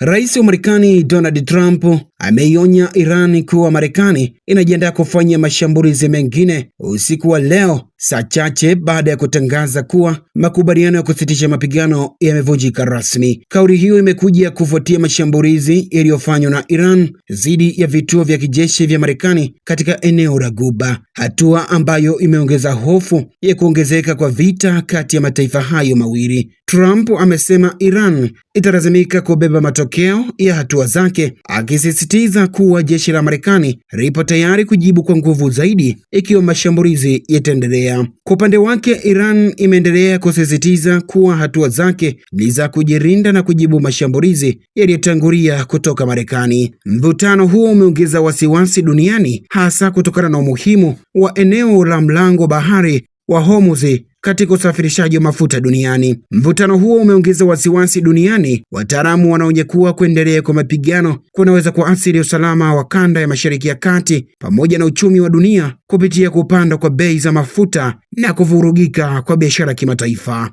Rais wa Marekani Donald Trump ameionya Iran kuwa Marekani inajiandaa kufanya mashambulizi mengine usiku wa leo, saa chache baada ya kutangaza kuwa makubaliano ya kusitisha mapigano yamevunjika rasmi. Kauli hiyo imekuja kufuatia mashambulizi yaliyofanywa na Iran dhidi ya vituo vya kijeshi vya Marekani katika eneo la Ghuba, hatua ambayo imeongeza hofu ya kuongezeka kwa vita kati ya mataifa hayo mawili. Trump amesema Iran italazimika kubeba matokeo ya hatua zake, akisisitiza kuwa jeshi la Marekani lipo tayari kujibu kwa nguvu zaidi ikiwa mashambulizi yataendelea. Kwa upande wake, Iran imeendelea kusisitiza kuwa hatua zake ni za kujilinda na kujibu mashambulizi yaliyotangulia kutoka Marekani. Mvutano huo umeongeza wasiwasi duniani, hasa kutokana na umuhimu wa eneo la mlango bahari wa Hormuz katika usafirishaji wa mafuta duniani. Mvutano huo umeongeza wasiwasi duniani. Wataalamu wanaonya kuwa kuendelea kwa mapigano kunaweza kuathiri usalama wa kanda ya Mashariki ya Kati pamoja na uchumi wa dunia kupitia kupanda kwa bei za mafuta na kuvurugika kwa biashara kimataifa.